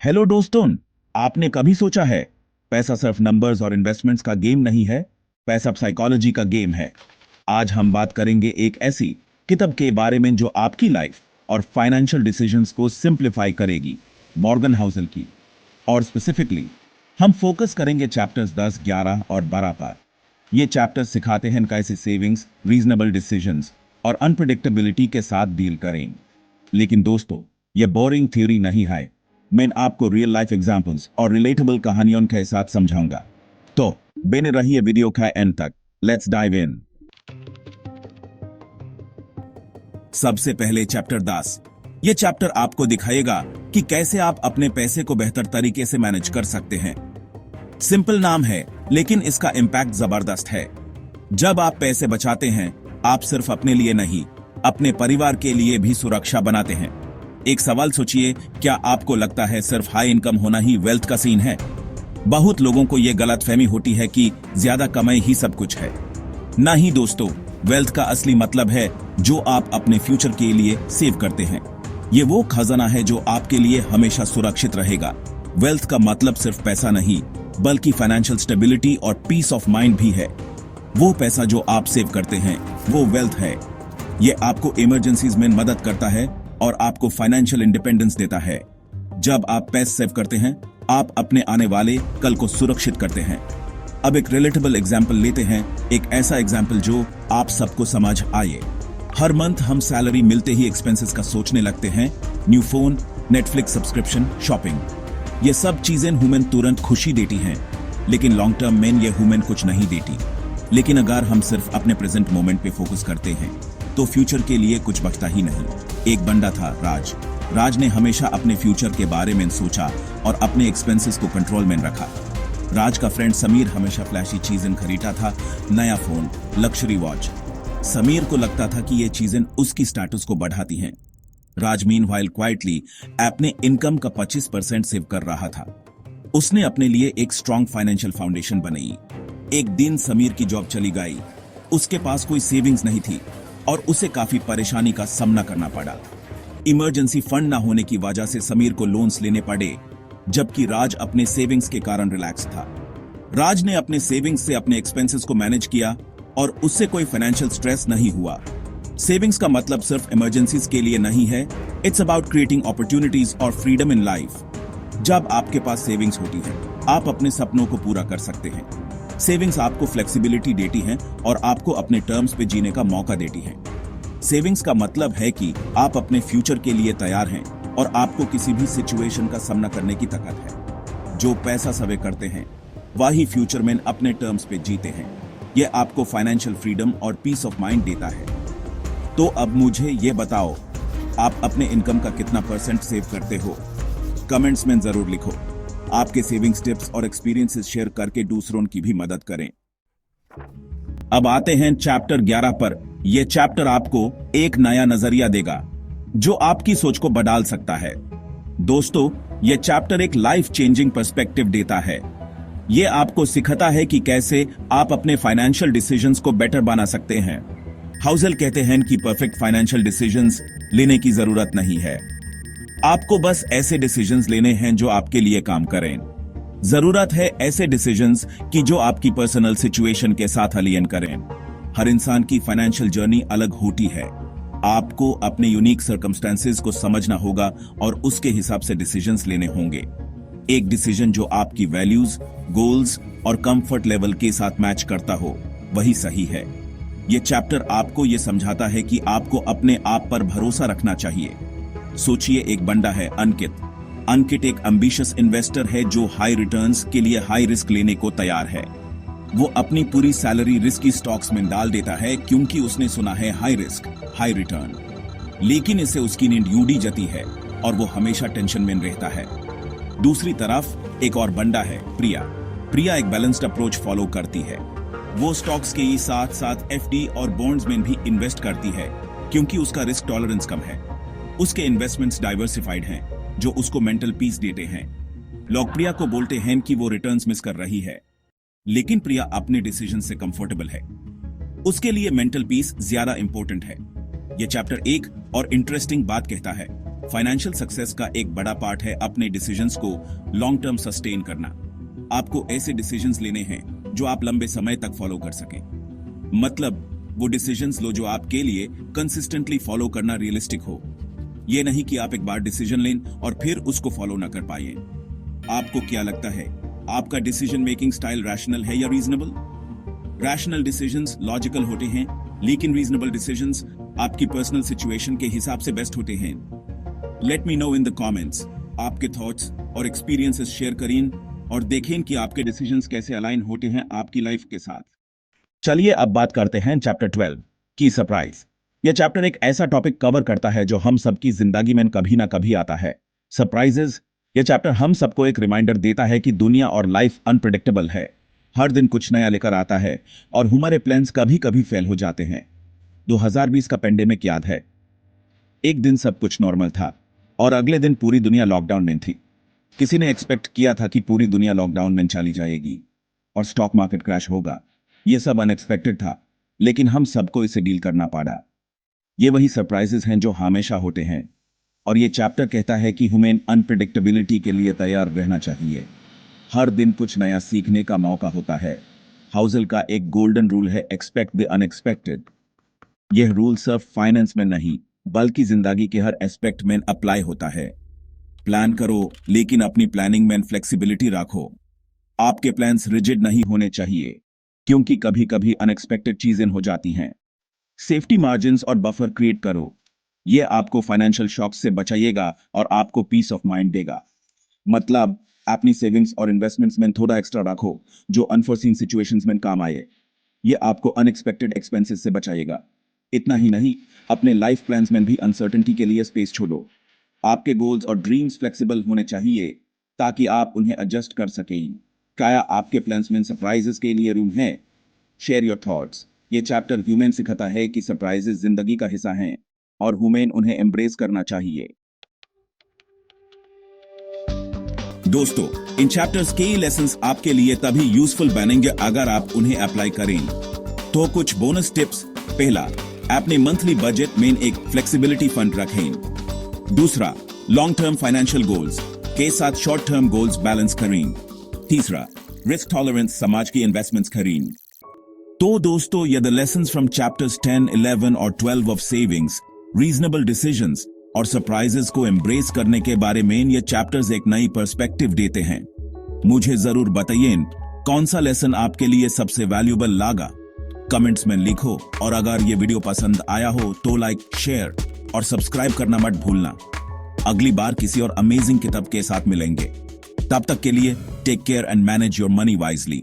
Hello दोस्तों। आपने कभी सोचा है पैसा सिर्फ नंबर्स और इन्वेस्टमेंट्स का गेम नहीं है, पैसा साइकोलॉजी का गेम है। आज हम बात करेंगे एक ऐसी किताब के बारे में जो आपकी लाइफ और फाइनेंशियल डिसीजंस को सिंप्लीफाई करेगी, मॉर्गन हाउसल की। और स्पेसिफिकली हम फोकस करेंगे चैप्टर्स 10, 11 और 12 पर। ये चैप्टर्स सिखाते हैं कैसे सेविंग्स, रीजनेबल डिसीजंस और अनप्रिडिक्टेबिलिटी के साथ डील करें। लेकिन दोस्तों, ये बोरिंग थ्योरी नहीं है। मैं आपको रियल लाइफ एग्जांपल्स और रिलेटेबल कहानियों के साथ समझाऊंगा। तो बने रहिए वीडियो का एंड तक। Let's dive in. सबसे पहले चैप्टर 10। ये चैप्टर आपको दिखाएगा कि कैसे आप अपने पैसे को बेहतर तरीके से मैनेज कर सकते हैं। सिंपल नाम है, लेकिन इसका इंपैक्ट जबरदस्त है। जब आप पैसे बचाते हैं, आप सिर्फ अपने लिए नहीं, अपने परिवार के लिए भी सुरक्षा बनाते हैं। एक सवाल सोचिए, क्या आपको लगता है सिर्फ हाई इनकम होना ही वेल्थ का सीन है? बहुत लोगों को यह गलतफहमी होती है कि ज्यादा कमाई ही सब कुछ है। नहीं दोस्तों, वेल्थ का असली मतलब है जो आप अपने फ्यूचर के लिए सेव करते हैं। ये वो खजाना है जो आपके लिए हमेशा सुरक्षित रहेगा। वेल्थ का मतलब सिर्फ पैसा नहीं, बल्कि फाइनेंशियल स्टेबिलिटी और पीस ऑफ माइंड भी है। वो पैसा जो आप सेव करते हैं, वो वेल्थ है। ये आपको इमरजेंसीज में मदद करता है और आपको फाइनेंशियल इंडिपेंडेंस देता है। जब आप पैसे सेव करते हैं, आप अपने आने वाले कल को सुरक्षित करते हैं। अब एक रिलेटेबल एग्जाम्पल लेते हैं, एक ऐसा एग्जाम्पल जो आप सबको समझ आए। हर मंथ हम सैलरी मिलते ही एक्सपेंसेस का सोचने लगते हैं। New phone, Netflix subscription, shopping, ये सब चीजें ह्यूमन तुरंत खुशी देती हैं, लेकिन लॉन्ग टर्म में ये ह्यूमन कुछ नहीं देती। लेकिन अगर हम सिर्फ अपने प्रेजेंट मोमेंट पे फोकस करते हैं, तो फ्यूचर के लिए कुछ बचता ही नहीं। एक बंदा था राज ने हमेशा अपने फ्यूचर के बारे में सोचा और अपने एक्सपेंसेस को कंट्रोल में रखा। राज का फ्रेंड समीर हमेशा फ्लैशी चीजें खरीदता था, नया फोन, लग्जरी वॉच। समीर को लगता था कि ये चीजें उसकी स्टेटस को बढ़ाती हैं। राज मीनवाइल क्वाइटली अपने इनकम का 25% सेव कर रहा था। उसने अपने लिए एक स्ट्रॉन्ग फाइनेंशियल फाउंडेशन बनाई। एक दिन समीर की जॉब चली गई, उसके पास कोई सेविंग्स नहीं थी और उसे काफी परेशानी का सामना करना पड़ा। इमरजेंसी फंड ना होने की वजह से समीर को लोन्स लेने पड़े, जबकि राज अपने सेविंग्स के कारण रिलैक्स था। राज ने अपने सेविंग्स से अपने एक्सपेंसेस को मैनेज किया और उससे कोई फाइनेंशियल स्ट्रेस नहीं हुआ। सेविंग्स का मतलब सिर्फ इमरजेंसीज के लिए नहीं है, इट्स अबाउट क्रिएटिंग अपॉर्चुनिटीज और फ्रीडम इन लाइफ। जब आपके पास सेविंग्स होती है, आप अपने सपनों को पूरा कर सकते हैं। सेविंग्स आपको फ्लेक्सिबिलिटी देती हैं और आपको अपने टर्म्स पे जीने का मौका देती हैं। सेविंग्स का मतलब है कि आप अपने फ्यूचर के लिए तैयार हैं और आपको किसी भी सिचुएशन का सामना करने की ताकत है। जो पैसा सेव करते हैं, वही फ्यूचर में अपने टर्म्स पे जीते हैं। यह आपको फाइनेंशियल फ्रीडम और पीस ऑफ माइंड देता है। तो अब मुझे ये बताओ, आप अपने इनकम का कितना परसेंट सेव करते हो? कमेंट्स में जरूर लिखो। आपके सेविंग्स टिप्स और एक्सपीरियंसेस शेयर करके दूसरों की भी मदद करें। अब आते हैं चैप्टर 11 पर। यह चैप्टर आपको एक नया नजरिया देगा जो आपकी सोच को बदल सकता है। दोस्तों, यह चैप्टर एक लाइफ चेंजिंग पर्सपेक्टिव देता है। यह आपको सिखाता है कि कैसे आप अपने फाइनेंशियल डिसीजंस को बेटर बना सकते हैं। हाउसल कहते हैं कि परफेक्ट फाइनेंशियल डिसीजंस लेने की जरूरत नहीं है। आपको बस ऐसे डिसीजंस लेने हैं जो आपके लिए काम करें। जरूरत है ऐसे डिसीजंस की जो आपकी पर्सनल सिचुएशन के साथ अलाइन करें। हर इंसान की फाइनेंशियल जर्नी अलग होती है। आपको अपने यूनिक सर्कमस्टेंसेस को समझना होगा और उसके हिसाब से डिसीजंस लेने होंगे। एक डिसीजन जो आपकी वैल्यूज, गोल्स और कंफर्ट लेवल के साथ मैच करता हो, वही सही है। यह चैप्टर आपको यह समझाता है कि आपको अपने आप पर भरोसा रखना चाहिए। सोचिए, एक बंदा है अंकित एक एम्बिशियस इन्वेस्टर है जो हाई रिटर्न्स के लिए हाई रिस्क लेने को तैयार है। वो अपनी पूरी सैलरी रिस्की स्टॉक्स में डाल देता है क्योंकि उसने सुना है हाई रिस्क हाई रिटर्न। लेकिन इससे उसकी नींद उड़ जाती है और वो हमेशा टेंशन में रहता है। दूसरी तरफ एक और बंदा है प्रिया एक बैलेंस्ड अप्रोच फॉलो करती है। वो स्टॉक्स के साथ साथ एफडी और बॉन्ड्स में भी इन्वेस्ट करती है क्योंकि उसका रिस्क टॉलरेंस कम है। उसके इन्वेस्टमेंट्स डाइवर्सिफाइड हैं जो उसको मेंटल पीस देते हैं। लोग प्रिया को बोलते हैं कि वो रिटर्न्स मिस कर रही है, लेकिन प्रिया अपने डिसीजन से कंफर्टेबल है। उसके लिए मेंटल पीस ज्यादा इंपॉर्टेंट है। यह चैप्टर एक और इंटरेस्टिंग बात कहता है फाइनेंशियल सक्सेस का एक बड़ा पार्ट है अपने डिसीजंस को लॉन्ग टर्म सस्टेन करना। आपको ऐसे डिसीजंस लेने हैं जो आप लंबे समय तक फॉलो कर सकें। मतलब वो डिसीजंस लो जो आपके लिए कंसिस्टेंटली फॉलो करना रियलिस्टिक हो। ये नहीं कि आप एक बार डिसीजन लें और फिर उसको फॉलो ना कर पाए। आपको क्या लगता है, आपका डिसीजन मेकिंग स्टाइल रैशनल है या रीजनेबल? रैशनल डिसीजंस लॉजिकल होते हैं, लेकिन रीजनेबल डिसीजंस आपकी पर्सनल सिचुएशन के हिसाब से बेस्ट होते हैं। Let me know in the comments आपके थॉट्स और एक्सपीरियंसेस शेयर करें और देखें कि आपके डिसीजंस कैसे अलाइन होते हैं आपकी लाइफ के साथ। चलिए अब बात करते हैं चैप्टर 12 की सरप्राइज। यह चैप्टर एक ऐसा टॉपिक कवर करता है जो हम सबकी जिंदगी में कभी ना कभी आता है, सरप्राइजेस। यह चैप्टर हम सबको एक रिमाइंडर देता है कि दुनिया और लाइफ अनप्रेडिक्टेबल है। हर दिन कुछ नया लेकर आता है और हमारे प्लान्स कभी कभी फेल हो जाते हैं। 2020 का पेंडेमिक याद है। एक दिन सब कुछ नॉर्मल था और अगले दिन पूरी दुनिया लॉकडाउन में थी। किसी ने एक्सपेक्ट किया था कि पूरी दुनिया लॉकडाउन में चली जाएगी और स्टॉक मार्केट क्रैश होगा। यह सब अनएक्सपेक्टेड था, लेकिन हम सबको इसे डील करना पड़ा। ये वही सरप्राइजेस हैं जो हमेशा होते हैं और ये चैप्टर कहता है कि हमें अनप्रेडिक्टेबिलिटी के लिए तैयार रहना चाहिए। हर दिन कुछ नया सीखने का मौका होता है। हाउसल का एक गोल्डन रूल है, एक्सपेक्ट द अनएक्सपेक्टेड। यह रूल सिर्फ फाइनेंस में नहीं बल्कि जिंदगी के हर एस्पेक्ट में अप्लाई होता है। प्लान करो, लेकिन अपनी प्लानिंग में फ्लेक्सिबिलिटी रखो। आपके प्लान्स रिजिड नहीं होने चाहिए, क्योंकि कभी कभी अनएक्सपेक्टेड चीजें हो जाती हैं। सेफ्टी मार्जिन्स और बफर क्रिएट करो। यह आपको फाइनेंशियल शॉक से बचाएगा और आपको पीस ऑफ माइंड देगा। मतलब अपनी सेविंग्स और इन्वेस्टमेंट्स में थोड़ा एक्स्ट्रा रखो जो अनफोर्सीन सिचुएशंस में काम आए। यह आपको अनएक्सपेक्टेड एक्सपेंसेस से बचाएगा। इतना ही नहीं, अपने लाइफ प्लान्स में भी अनसर्टेनिटी के लिए स्पेस छोड़ो। आपके गोल्स और ड्रीम्स फ्लेक्सिबल होने चाहिए ताकि आप उन्हें एडजस्ट कर सकें। क्या आपके प्लान्स में सरप्राइजेस के लिए रूम है? Share your thoughts. ये चैप्टर ह्यूमन सिखाता है कि सरप्राइजेस जिंदगी का हिस्सा हैं और ह्यूमन उन्हें एम्ब्रेस करना चाहिए। दोस्तों, इन चैप्टर्स के लेसन्स आपके लिए तभी यूजफुल बनेंगे अगर आप उन्हें अप्लाई करें। तो कुछ बोनस टिप्स। पहला, अपने मंथली बजट में एक फ्लेक्सिबिलिटी फंड रखें। दूसरा, लॉन्ग टर्म फाइनेंशियल गोल्स के साथ शॉर्ट टर्म गोल्स बैलेंस करें। तीसरा, रिस्क टॉलरेंस समाज की इन्वेस्टमेंट्स करें। तो दोस्तों, ये द लेसन्स फ्रॉम चैप्टर्स 10, 11 और 12 ऑफ सेविंग्स, रीजनेबल डिसीजंस और सरप्राइजेस को एम्ब्रेस करने के बारे में ये चैप्टर्स एक नई पर्सपेक्टिव देते हैं। मुझे जरूर बताइए कौन सा लेसन आपके लिए सबसे वैल्यूएबल लगा। कमेंट्स में लिखो और अगर ये वीडियो पसंद आया हो तो लाइक, शेयर और सब्सक्राइब करना मत भूलना। अगली बार किसी और अमेजिंग किताब के साथ मिलेंगे। तब तक के लिए take care and manage your money wisely.